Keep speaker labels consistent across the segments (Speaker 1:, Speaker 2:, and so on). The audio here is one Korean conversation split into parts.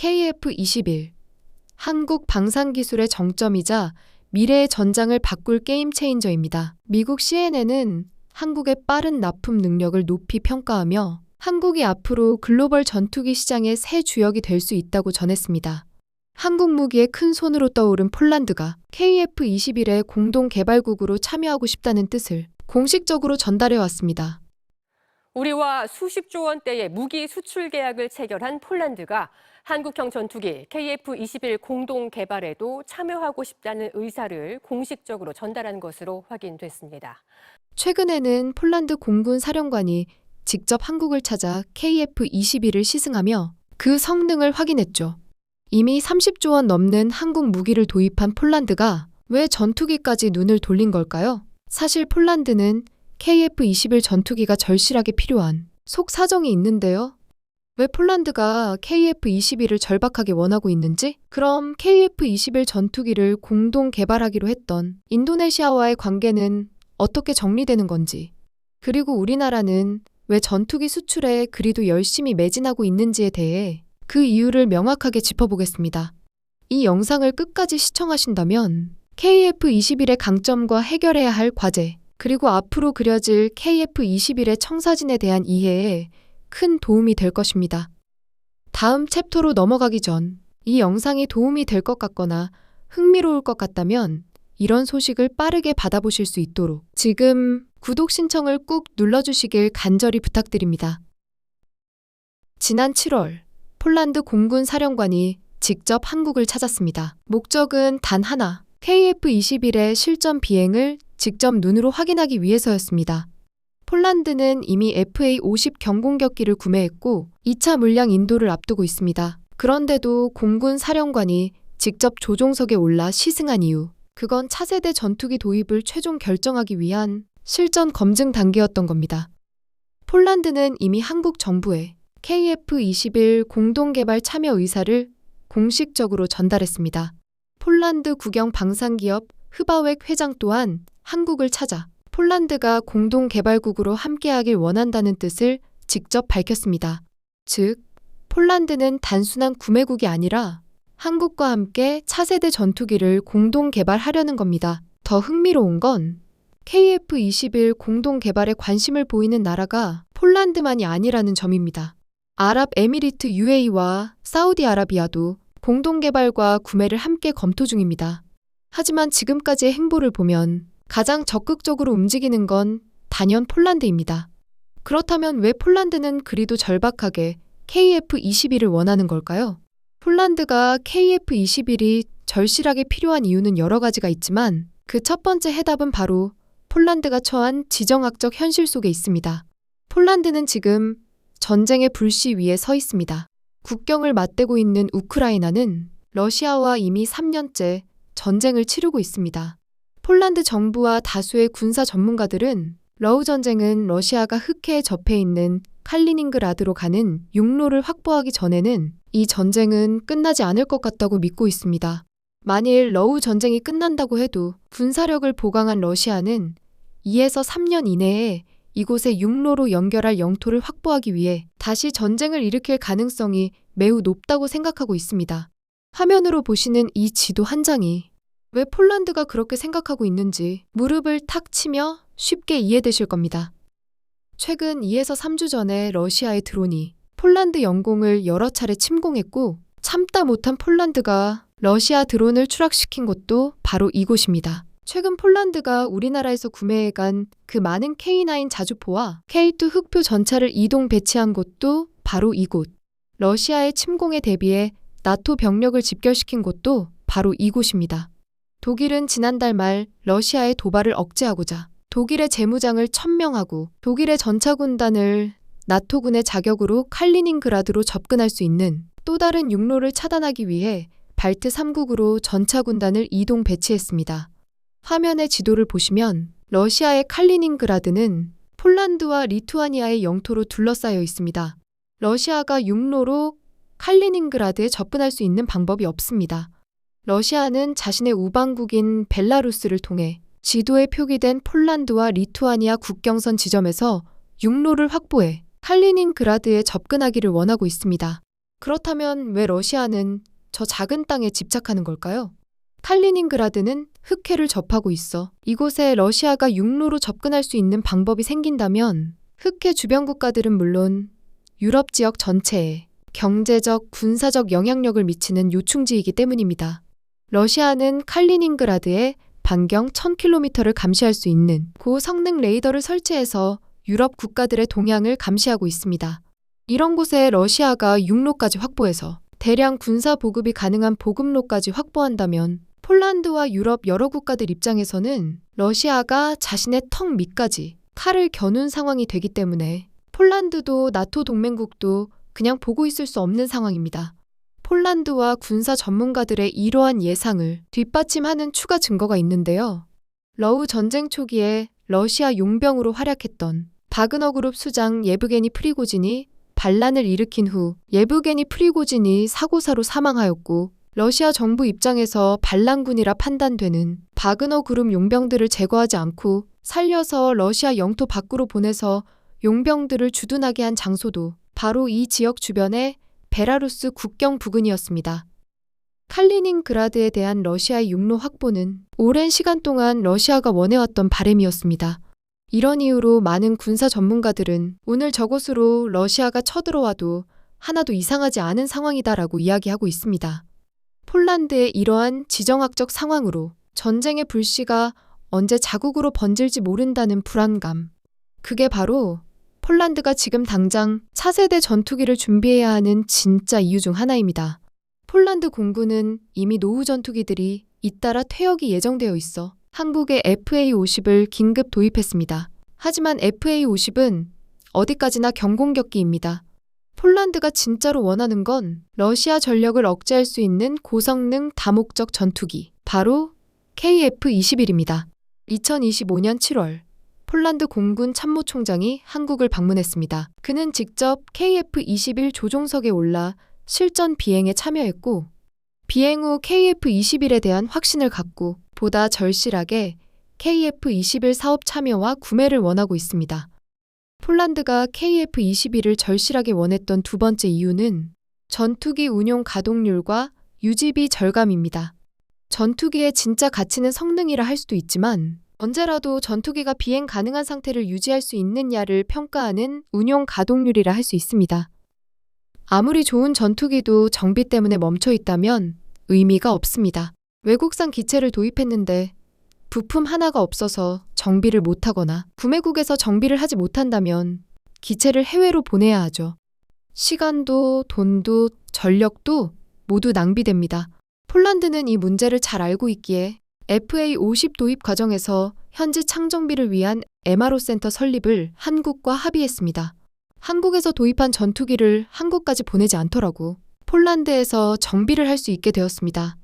Speaker 1: KF-21. 한국 방산기술의 정점이자 미래의 전장을 바꿀 게임 체인저입니다. 미국 CNN은 한국의 빠른 납품 능력을 높이 평가하며 한국이 앞으로 글로벌 전투기 시장의 새 주역이 될 수 있다고 전했습니다. 한국 무기의 큰 손으로 떠오른 폴란드가 KF-21의 공동 개발국으로 참여하고 싶다는 뜻을 공식적으로 전달해왔습니다.
Speaker 2: 우리와 수십조 원대의 무기 수출 계약을 체결한 폴란드가 한국형 전투기 KF-21 공동 개발에도 참여하고 싶다는 의사를 공식적으로 전달한 것으로 확인됐습니다.
Speaker 1: 최근에는 폴란드 공군 사령관이 직접 한국을 찾아 KF-21을 시승하며 그 성능을 확인했죠. 이미 30조 원 넘는 한국 무기를 도입한 폴란드가 왜 전투기까지 눈을 돌린 걸까요? 사실 폴란드는 KF-21 전투기가 절실하게 필요한 속 사정이 있는데요. 왜 폴란드가 KF-21을 절박하게 원하고 있는지? 그럼 KF-21 전투기를 공동 개발하기로 했던 인도네시아와의 관계는 어떻게 정리되는 건지? 그리고 우리나라는 왜 전투기 수출에 그리도 열심히 매진하고 있는지에 대해 그 이유를 명확하게 짚어보겠습니다. 이 영상을 끝까지 시청하신다면 KF-21의 강점과 해결해야 할 과제, 그리고 앞으로 그려질 KF-21의 청사진에 대한 이해에 큰 도움이 될 것입니다. 다음 챕터로 넘어가기 전 이 영상이 도움이 될 것 같거나 흥미로울 것 같다면 이런 소식을 빠르게 받아보실 수 있도록 지금 구독 신청을 꾹 눌러주시길 간절히 부탁드립니다. 지난 7월 폴란드 공군 사령관이 직접 한국을 찾았습니다. 목적은 단 하나, KF-21의 실전 비행을 직접 눈으로 확인하기 위해서였습니다. 폴란드는 이미 FA-50 경공격기를 구매했고 2차 물량 인도를 앞두고 있습니다. 그런데도 공군 사령관이 직접 조종석에 올라 시승한 이유, 그건 차세대 전투기 도입을 최종 결정하기 위한 실전 검증 단계였던 겁니다. 폴란드는 이미 한국 정부에 KF-21 공동개발 참여 의사를 공식적으로 전달했습니다. 폴란드 국영 방산기업 흐바웩 회장 또한 한국을 찾아 폴란드가 공동개발국으로 함께하길 원한다는 뜻을 직접 밝혔습니다. 즉, 폴란드는 단순한 구매국이 아니라 한국과 함께 차세대 전투기를 공동개발하려는 겁니다. 더 흥미로운 건 KF-21 공동개발에 관심을 보이는 나라가 폴란드만이 아니라는 점입니다. 아랍에미리트 UAE와 사우디아라비아도 공동개발과 구매를 함께 검토 중입니다. 하지만 지금까지의 행보를 보면 가장 적극적으로 움직이는 건 단연 폴란드입니다. 그렇다면 왜 폴란드는 그리도 절박하게 KF-21을 원하는 걸까요? 폴란드가 KF-21이 절실하게 필요한 이유는 여러 가지가 있지만 그 첫 번째 해답은 바로 폴란드가 처한 지정학적 현실 속에 있습니다. 폴란드는 지금 전쟁의 불씨 위에 서 있습니다. 국경을 맞대고 있는 우크라이나는 러시아와 이미 3년째 전쟁을 치르고 있습니다. 폴란드 정부와 다수의 군사 전문가들은 러우 전쟁은 러시아가 흑해에 접해 있는 칼리닝그라드로 가는 육로를 확보하기 전에는 이 전쟁은 끝나지 않을 것 같다고 믿고 있습니다. 만일 러우 전쟁이 끝난다고 해도 군사력을 보강한 러시아는 2에서 3년 이내에 이곳에 육로로 연결할 영토를 확보하기 위해 다시 전쟁을 일으킬 가능성이 매우 높다고 생각하고 있습니다. 화면으로 보시는 이 지도 한 장이 왜 폴란드가 그렇게 생각하고 있는지 무릎을 탁 치며 쉽게 이해되실 겁니다. 최근 2에서 3주 전에 러시아의 드론이 폴란드 영공을 여러 차례 침공했고 참다 못한 폴란드가 러시아 드론을 추락시킨 곳도 바로 이곳입니다. 최근 폴란드가 우리나라에서 구매해간 그 많은 K9 자주포와 K2 흑표 전차를 이동 배치한 곳도 바로 이곳. 러시아의 침공에 대비해 나토 병력을 집결시킨 곳도 바로 이곳입니다. 독일은 지난달 말 러시아의 도발을 억제하고자 독일의 재무장을 천명하고 독일의 전차군단을 나토군의 자격으로 칼리닝그라드로 접근할 수 있는 또 다른 육로를 차단하기 위해 발트 3국으로 전차군단을 이동 배치했습니다. 화면의 지도를 보시면 러시아의 칼리닝그라드는 폴란드와 리투아니아의 영토로 둘러싸여 있습니다. 러시아가 육로로 칼리닝그라드에 접근할 수 있는 방법이 없습니다. 러시아는 자신의 우방국인 벨라루스를 통해 지도에 표기된 폴란드와 리투아니아 국경선 지점에서 육로를 확보해 칼리닝그라드에 접근하기를 원하고 있습니다. 그렇다면 왜 러시아는 저 작은 땅에 집착하는 걸까요? 칼리닝그라드는 흑해를 접하고 있어 이곳에 러시아가 육로로 접근할 수 있는 방법이 생긴다면 흑해 주변 국가들은 물론 유럽 지역 전체에 경제적, 군사적 영향력을 미치는 요충지이기 때문입니다. 러시아는 칼리닝그라드에 반경 1000km를 감시할 수 있는 고성능 레이더를 설치해서 유럽 국가들의 동향을 감시하고 있습니다. 이런 곳에 러시아가 육로까지 확보해서 대량 군사 보급이 가능한 보급로까지 확보한다면 폴란드와 유럽 여러 국가들 입장에서는 러시아가 자신의 턱 밑까지 칼을 겨눈 상황이 되기 때문에 폴란드도 나토 동맹국도 그냥 보고 있을 수 없는 상황입니다. 폴란드와 군사 전문가들의 이러한 예상을 뒷받침하는 추가 증거가 있는데요. 러우 전쟁 초기에 러시아 용병으로 활약했던 바그너 그룹 수장 예브게니 프리고진이 반란을 일으킨 후 예브게니 프리고진이 사고사로 사망하였고 러시아 정부 입장에서 반란군이라 판단되는 바그너 그룹 용병들을 제거하지 않고 살려서 러시아 영토 밖으로 보내서 용병들을 주둔하게 한 장소도 바로 이 지역 주변의 베라루스 국경 부근이었습니다. 칼리닝그라드에 대한 러시아의 육로 확보는 오랜 시간 동안 러시아가 원해왔던 바람이었습니다. 이런 이유로 많은 군사 전문가들은 오늘 저곳으로 러시아가 쳐들어와도 하나도 이상하지 않은 상황이다라고 이야기하고 있습니다. 폴란드의 이러한 지정학적 상황으로 전쟁의 불씨가 언제 자국으로 번질지 모른다는 불안감. 그게 바로 폴란드가 지금 당장 차세대 전투기를 준비해야 하는 진짜 이유 중 하나입니다. 폴란드 공군은 이미 노후 전투기들이 잇따라 퇴역이 예정되어 있어 한국의 FA-50을 긴급 도입했습니다. 하지만 FA-50은 어디까지나 경공격기입니다. 폴란드가 진짜로 원하는 건 러시아 전력을 억제할 수 있는 고성능 다목적 전투기, 바로 KF-21입니다. 2025년 7월 폴란드 공군 참모총장이 한국을 방문했습니다. 그는 직접 KF-21 조종석에 올라 실전 비행에 참여했고 비행 후 KF-21에 대한 확신을 갖고 보다 절실하게 KF-21 사업 참여와 구매를 원하고 있습니다. 폴란드가 KF-21을 절실하게 원했던 두 번째 이유는 전투기 운용 가동률과 유지비 절감입니다. 전투기의 진짜 가치는 성능이라 할 수도 있지만 언제라도 전투기가 비행 가능한 상태를 유지할 수 있느냐를 평가하는 운용 가동률이라 할 수 있습니다. 아무리 좋은 전투기도 정비 때문에 멈춰 있다면 의미가 없습니다. 외국산 기체를 도입했는데 부품 하나가 없어서 정비를 못하거나 구매국에서 정비를 하지 못한다면 기체를 해외로 보내야 하죠. 시간도 돈도 전력도 모두 낭비됩니다. 폴란드는 이 문제를 잘 알고 있기에 FA-50 도입 과정에서 현지 창정비를 위한 MRO 센터 설립을 한국과 합의했습니다. 한국에서 도입한 전투기를 한국까지 보내지 않더라고 폴란드에서 정비를 할 수 있게 되었습니다.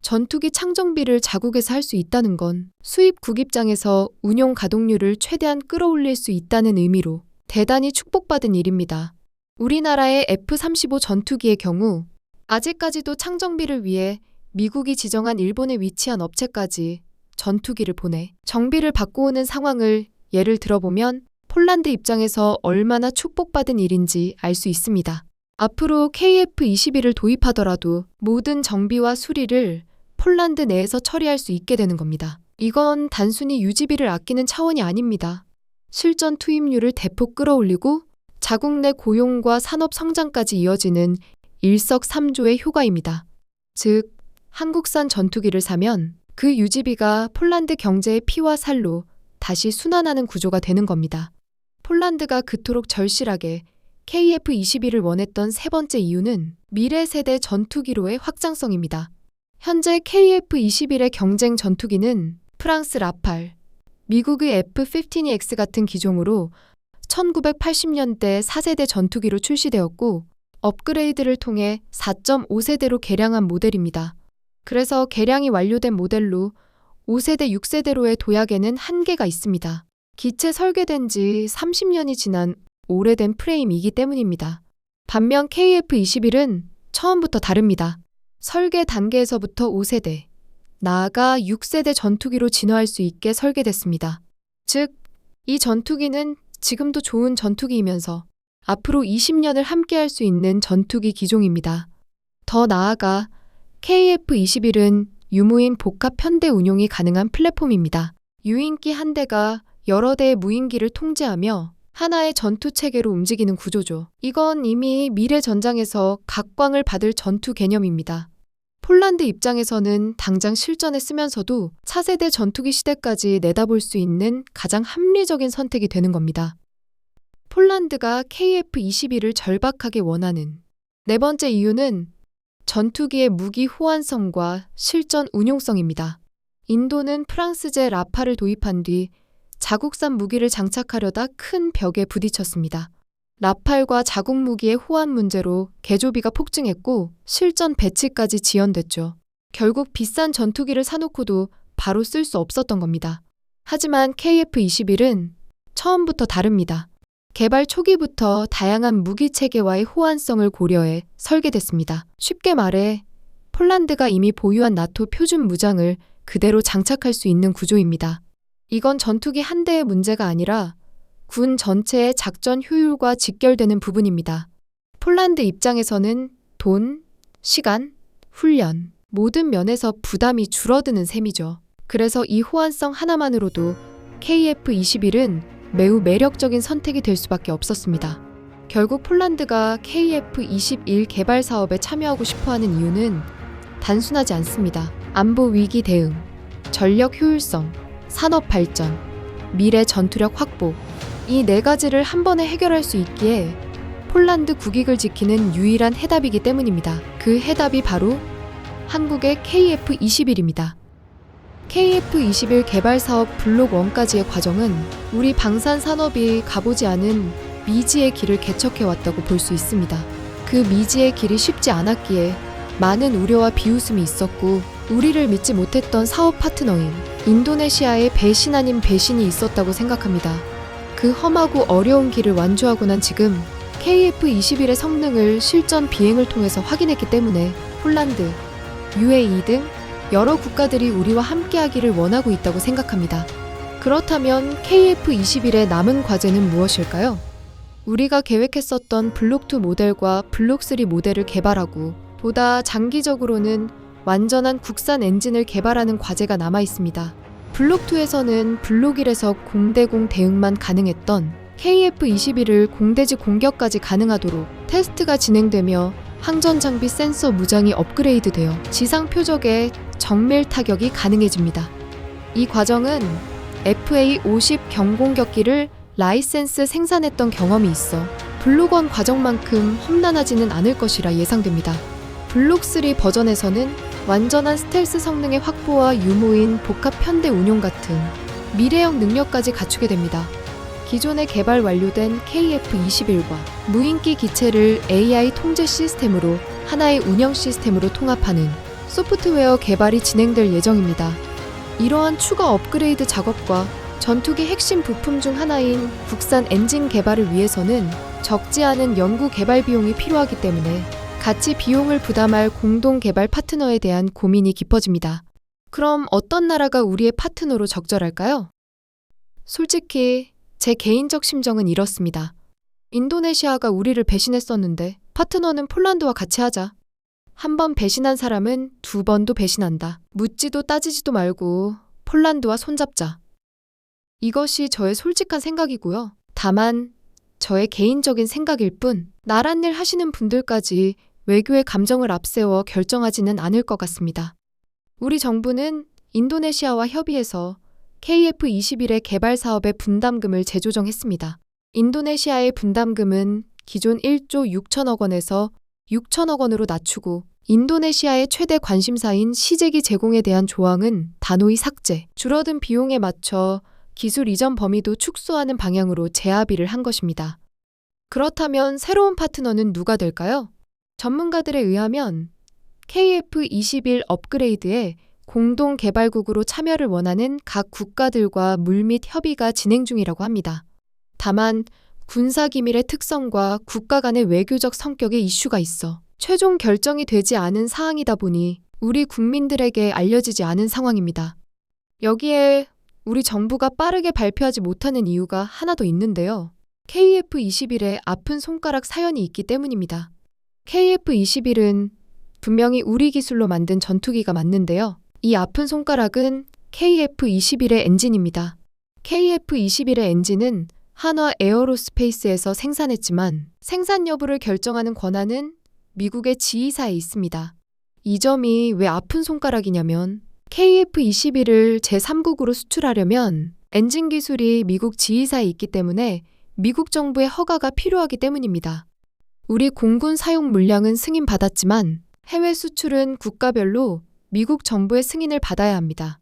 Speaker 1: 전투기 창정비를 자국에서 할 수 있다는 건 수입국 입장에서 운용 가동률을 최대한 끌어올릴 수 있다는 의미로 대단히 축복받은 일입니다. 우리나라의 F-35 전투기의 경우 아직까지도 창정비를 위해 미국이 지정한 일본에 위치한 업체까지 전투기를 보내 정비를 받고 오는 상황을 예를 들어보면 폴란드 입장에서 얼마나 축복받은 일인지 알 수 있습니다. 앞으로 KF-21을 도입하더라도 모든 정비와 수리를 폴란드 내에서 처리할 수 있게 되는 겁니다. 이건 단순히 유지비를 아끼는 차원이 아닙니다. 실전 투입률을 대폭 끌어올리고 자국 내 고용과 산업 성장까지 이어지는 일석삼조의 효과입니다. 즉, 한국산 전투기를 사면 그 유지비가 폴란드 경제의 피와 살로 다시 순환하는 구조가 되는 겁니다. 폴란드가 그토록 절실하게 KF-21을 원했던 세 번째 이유는 미래 세대 전투기로의 확장성입니다. 현재 KF-21의 경쟁 전투기는 프랑스 라팔, 미국의 F-15X 같은 기종으로 1980년대 4세대 전투기로 출시되었고 업그레이드를 통해 4.5세대로 개량한 모델입니다. 그래서 개량이 완료된 모델로 5세대, 6세대로의 도약에는 한계가 있습니다. 기체 설계된 지 30년이 지난 오래된 프레임이기 때문입니다. 반면 KF-21은 처음부터 다릅니다. 설계 단계에서부터 5세대, 나아가 6세대 전투기로 진화할 수 있게 설계됐습니다. 즉, 이 전투기는 지금도 좋은 전투기이면서 앞으로 20년을 함께할 수 있는 전투기 기종입니다. 더 나아가 KF-21은 유무인 복합 편대 운용이 가능한 플랫폼입니다. 유인기 한 대가 여러 대의 무인기를 통제하며 하나의 전투 체계로 움직이는 구조죠. 이건 이미 미래 전장에서 각광을 받을 전투 개념입니다. 폴란드 입장에서는 당장 실전에 쓰면서도 차세대 전투기 시대까지 내다볼 수 있는 가장 합리적인 선택이 되는 겁니다. 폴란드가 KF-21을 절박하게 원하는 네 번째 이유는 전투기의 무기 호환성과 실전 운용성입니다. 인도는 프랑스제 라파를 도입한 뒤 자국산 무기를 장착하려다 큰 벽에 부딪혔습니다. 라팔과 자국 무기의 호환 문제로 개조비가 폭증했고 실전 배치까지 지연됐죠. 결국 비싼 전투기를 사놓고도 바로 쓸 수 없었던 겁니다. 하지만 KF-21은 처음부터 다릅니다. 개발 초기부터 다양한 무기 체계와의 호환성을 고려해 설계됐습니다. 쉽게 말해 폴란드가 이미 보유한 나토 표준 무장을 그대로 장착할 수 있는 구조입니다. 이건 전투기 한 대의 문제가 아니라 군 전체의 작전 효율과 직결되는 부분입니다. 폴란드 입장에서는 돈, 시간, 훈련, 모든 면에서 부담이 줄어드는 셈이죠. 그래서 이 호환성 하나만으로도 KF-21은 매우 매력적인 선택이 될 수밖에 없었습니다. 결국 폴란드가 KF-21 개발 사업에 참여하고 싶어하는 이유는 단순하지 않습니다. 안보 위기 대응, 전력 효율성, 산업 발전, 미래 전투력 확보, 이 네 가지를 한 번에 해결할 수 있기에 폴란드 국익을 지키는 유일한 해답이기 때문입니다. 그 해답이 바로 한국의 KF-21입니다. KF-21 개발 사업 블록 1까지의 과정은 우리 방산 산업이 가보지 않은 미지의 길을 개척해왔다고 볼 수 있습니다. 그 미지의 길이 쉽지 않았기에 많은 우려와 비웃음이 있었고 우리를 믿지 못했던 사업 파트너인 인도네시아의 배신 아닌 배신이 있었다고 생각합니다. 그 험하고 어려운 길을 완주하고 난 지금 KF-21의 성능을 실전 비행을 통해서 확인했기 때문에 폴란드, UAE 등 여러 국가들이 우리와 함께하기를 원하고 있다고 생각합니다. 그렇다면 KF-21의 남은 과제는 무엇일까요? 우리가 계획했었던 블록2 모델과 블록3 모델을 개발하고 보다 장기적으로는 완전한 국산 엔진을 개발하는 과제가 남아 있습니다. 블록2에서는 블록1에서 공대공 대응만 가능했던 KF-21을 공대지 공격까지 가능하도록 테스트가 진행되며 항전 장비 센서 무장이 업그레이드되어 지상 표적에 정밀 타격이 가능해집니다. 이 과정은 FA-50 경공격기를 라이센스 생산했던 경험이 있어 블록1 과정만큼 험난하지는 않을 것이라 예상됩니다. 블록3 버전에서는 완전한 스텔스 성능의 확보와 유무인 복합 편대 운용 같은 미래형 능력까지 갖추게 됩니다. 기존에 개발 완료된 KF-21과 무인기 기체를 AI 통제 시스템으로 하나의 운영 시스템으로 통합하는 소프트웨어 개발이 진행될 예정입니다. 이러한 추가 업그레이드 작업과 전투기 핵심 부품 중 하나인 국산 엔진 개발을 위해서는 적지 않은 연구 개발 비용이 필요하기 때문에 같이 비용을 부담할 공동 개발 파트너에 대한 고민이 깊어집니다. 그럼 어떤 나라가 우리의 파트너로 적절할까요? 솔직히 제 개인적 심정은 이렇습니다. 인도네시아가 우리를 배신했었는데 파트너는 폴란드와 같이 하자. 한 번 배신한 사람은 두 번도 배신한다. 묻지도 따지지도 말고 폴란드와 손잡자. 이것이 저의 솔직한 생각이고요. 다만 저의 개인적인 생각일 뿐 나란 일 하시는 분들까지 외교의 감정을 앞세워 결정하지는 않을 것 같습니다. 우리 정부는 인도네시아와 협의해서 KF-21의 개발 사업의 분담금을 재조정했습니다. 인도네시아의 분담금은 기존 1조 6천억 원에서 6천억 원으로 낮추고 인도네시아의 최대 관심사인 시제기 제공에 대한 조항은 단호히 삭제, 줄어든 비용에 맞춰 기술 이전 범위도 축소하는 방향으로 재합의를 한 것입니다. 그렇다면 새로운 파트너는 누가 될까요? 전문가들에 의하면 KF-21 업그레이드에 공동 개발국으로 참여를 원하는 각 국가들과 물밑 협의가 진행 중이라고 합니다. 다만 군사기밀의 특성과 국가 간의 외교적 성격의 이슈가 있어 최종 결정이 되지 않은 사항이다 보니 우리 국민들에게 알려지지 않은 상황입니다. 여기에 우리 정부가 빠르게 발표하지 못하는 이유가 하나 더 있는데요. KF-21의 아픈 손가락 사연이 있기 때문입니다. KF-21은 분명히 우리 기술로 만든 전투기가 맞는데요. 이 아픈 손가락은 KF-21의 엔진입니다. KF-21의 엔진은 한화 에어로스페이스에서 생산했지만 생산 여부를 결정하는 권한은 미국의 지휘사에 있습니다. 이 점이 왜 아픈 손가락이냐면 KF-21을 제3국으로 수출하려면 엔진 기술이 미국 지휘사에 있기 때문에 미국 정부의 허가가 필요하기 때문입니다. 우리 공군 사용 물량은 승인받았지만 해외 수출은 국가별로 미국 정부의 승인을 받아야 합니다.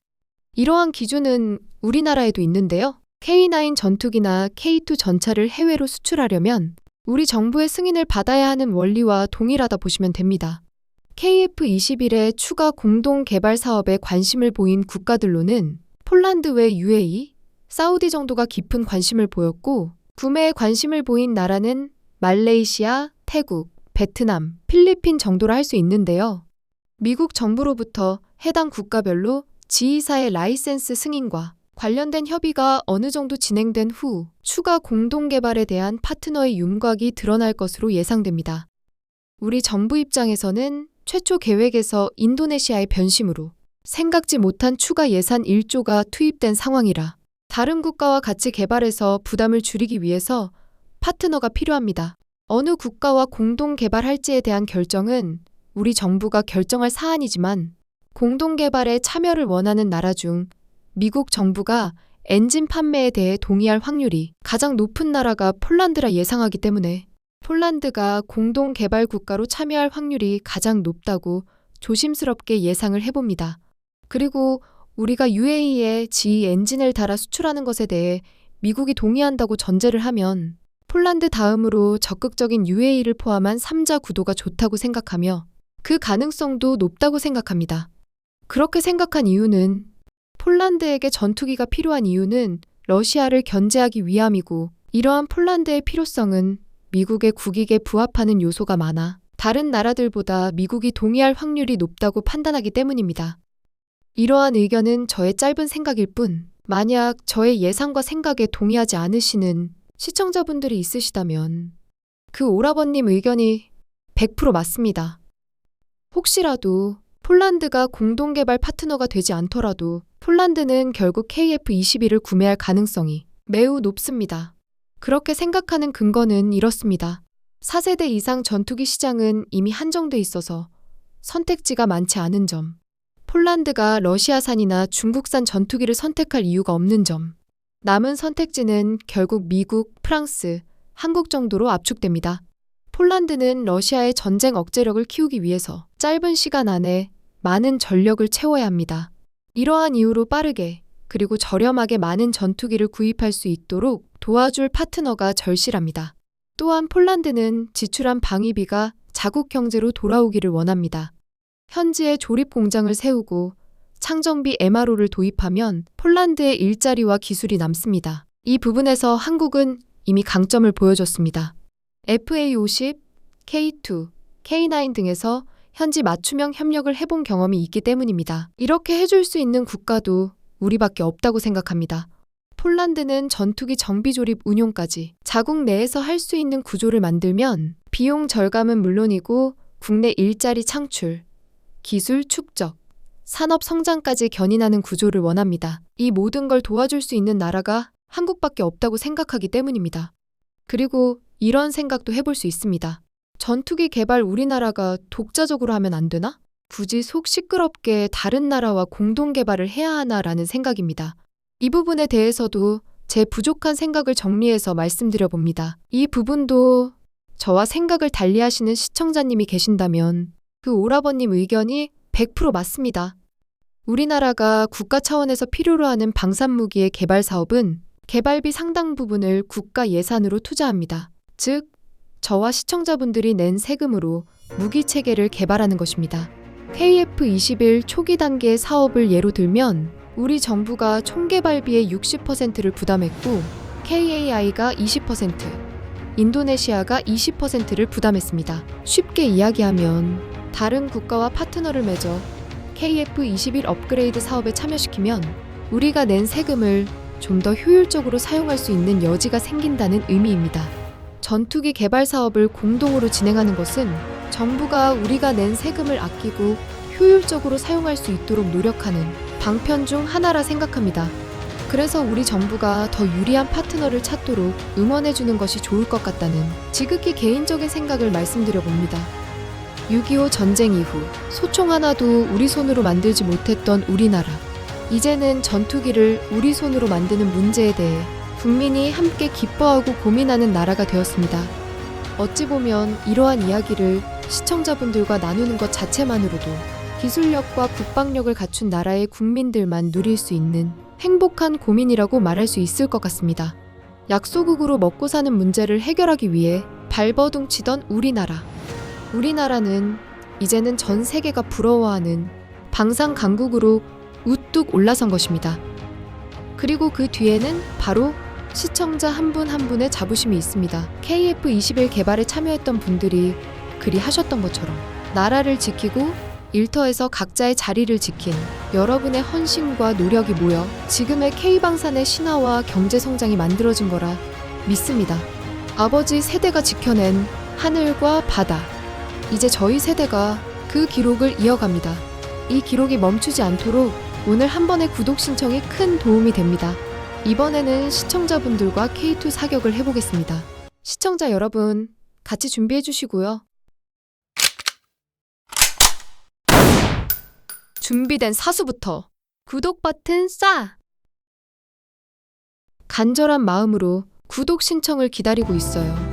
Speaker 1: 이러한 기준은 우리나라에도 있는데요. K9 전투기나 K2 전차를 해외로 수출하려면 우리 정부의 승인을 받아야 하는 원리와 동일하다 보시면 됩니다. KF-21의 추가 공동 개발 사업에 관심을 보인 국가들로는 폴란드 외 UAE, 사우디 정도가 깊은 관심을 보였고 구매에 관심을 보인 나라는 말레이시아, 태국, 베트남, 필리핀 정도라 할 수 있는데요. 미국 정부로부터 해당 국가별로 지휘사의 라이센스 승인과 관련된 협의가 어느 정도 진행된 후 추가 공동 개발에 대한 파트너의 윤곽이 드러날 것으로 예상됩니다. 우리 정부 입장에서는 최초 계획에서 인도네시아의 변심으로 생각지 못한 추가 예산 1조가 투입된 상황이라 다른 국가와 같이 개발해서 부담을 줄이기 위해서 파트너가 필요합니다. 어느 국가와 공동 개발할지에 대한 결정은 우리 정부가 결정할 사안이지만 공동 개발에 참여를 원하는 나라 중 미국 정부가 엔진 판매에 대해 동의할 확률이 가장 높은 나라가 폴란드라 예상하기 때문에 폴란드가 공동 개발 국가로 참여할 확률이 가장 높다고 조심스럽게 예상을 해봅니다. 그리고 우리가 UAE에 지휘 엔진을 달아 수출하는 것에 대해 미국이 동의한다고 전제를 하면 폴란드 다음으로 적극적인 UAE를 포함한 3자 구도가 좋다고 생각하며 그 가능성도 높다고 생각합니다. 그렇게 생각한 이유는 폴란드에게 전투기가 필요한 이유는 러시아를 견제하기 위함이고 이러한 폴란드의 필요성은 미국의 국익에 부합하는 요소가 많아 다른 나라들보다 미국이 동의할 확률이 높다고 판단하기 때문입니다. 이러한 의견은 저의 짧은 생각일 뿐 만약 저의 예상과 생각에 동의하지 않으시는 시청자분들이 있으시다면 그 오라버님 의견이 100% 맞습니다. 혹시라도 폴란드가 공동개발 파트너가 되지 않더라도 폴란드는 결국 KF-21을 구매할 가능성이 매우 높습니다. 그렇게 생각하는 근거는 이렇습니다. 4세대 이상 전투기 시장은 이미 한정돼 있어서 선택지가 많지 않은 점, 폴란드가 러시아산이나 중국산 전투기를 선택할 이유가 없는 점, 남은 선택지는 결국 미국, 프랑스, 한국 정도로 압축됩니다. 폴란드는 러시아의 전쟁 억제력을 키우기 위해서 짧은 시간 안에 많은 전력을 채워야 합니다. 이러한 이유로 빠르게 그리고 저렴하게 많은 전투기를 구입할 수 있도록 도와줄 파트너가 절실합니다. 또한 폴란드는 지출한 방위비가 자국 경제로 돌아오기를 원합니다. 현지에 조립 공장을 세우고 창정비 MRO를 도입하면 폴란드의 일자리와 기술이 남습니다. 이 부분에서 한국은 이미 강점을 보여줬습니다. FA-50, K2, K9 등에서 현지 맞춤형 협력을 해본 경험이 있기 때문입니다. 이렇게 해줄 수 있는 국가도 우리밖에 없다고 생각합니다. 폴란드는 전투기 정비 조립 운용까지 자국 내에서 할 수 있는 구조를 만들면 비용 절감은 물론이고 국내 일자리 창출, 기술 축적, 산업 성장까지 견인하는 구조를 원합니다. 이 모든 걸 도와줄 수 있는 나라가 한국밖에 없다고 생각하기 때문입니다. 그리고 이런 생각도 해볼 수 있습니다. 전투기 개발 우리나라가 독자적으로 하면 안 되나? 굳이 속 시끄럽게 다른 나라와 공동 개발을 해야 하나라는 생각입니다. 이 부분에 대해서도 제 부족한 생각을 정리해서 말씀드려 봅니다. 이 부분도 저와 생각을 달리하시는 시청자님이 계신다면 그 오라버님 의견이 100% 맞습니다. 우리나라가 국가 차원에서 필요로 하는 방산무기의 개발 사업은 개발비 상당 부분을 국가 예산으로 투자합니다. 즉, 저와 시청자분들이 낸 세금으로 무기 체계를 개발하는 것입니다. KF-21 초기 단계의 사업을 예로 들면 우리 정부가 총개발비의 60%를 부담했고 KAI가 20%, 인도네시아가 20%를 부담했습니다. 쉽게 이야기하면 다른 국가와 파트너를 맺어 KF-21 업그레이드 사업에 참여시키면 우리가 낸 세금을 좀 더 효율적으로 사용할 수 있는 여지가 생긴다는 의미입니다. 전투기 개발 사업을 공동으로 진행하는 것은 정부가 우리가 낸 세금을 아끼고 효율적으로 사용할 수 있도록 노력하는 방편 중 하나라 생각합니다. 그래서 우리 정부가 더 유리한 파트너를 찾도록 응원해주는 것이 좋을 것 같다는 지극히 개인적인 생각을 말씀드려 봅니다. 6.25 전쟁 이후 소총 하나도 우리 손으로 만들지 못했던 우리나라. 이제는 전투기를 우리 손으로 만드는 문제에 대해 국민이 함께 기뻐하고 고민하는 나라가 되었습니다. 어찌 보면 이러한 이야기를 시청자분들과 나누는 것 자체만으로도 기술력과 국방력을 갖춘 나라의 국민들만 누릴 수 있는 행복한 고민이라고 말할 수 있을 것 같습니다. 약소국으로 먹고 사는 문제를 해결하기 위해 발버둥치던 우리나라. 우리나라는 이제는 전 세계가 부러워하는 방산 강국으로 우뚝 올라선 것입니다. 그리고 그 뒤에는 바로 시청자 한 분 한 분의 자부심이 있습니다. KF-21 개발에 참여했던 분들이 그리 하셨던 것처럼 나라를 지키고 일터에서 각자의 자리를 지킨 여러분의 헌신과 노력이 모여 지금의 K방산의 신화와 경제 성장이 만들어진 거라 믿습니다. 아버지 세대가 지켜낸 하늘과 바다. 이제 저희 세대가 그 기록을 이어갑니다. 이 기록이 멈추지 않도록 오늘 한 번의 구독 신청이 큰 도움이 됩니다. 이번에는 시청자분들과 K2 사격을 해보겠습니다. 시청자 여러분, 같이 준비해 주시고요. 준비된 사수부터 구독 버튼 쏴! 간절한 마음으로 구독 신청을 기다리고 있어요.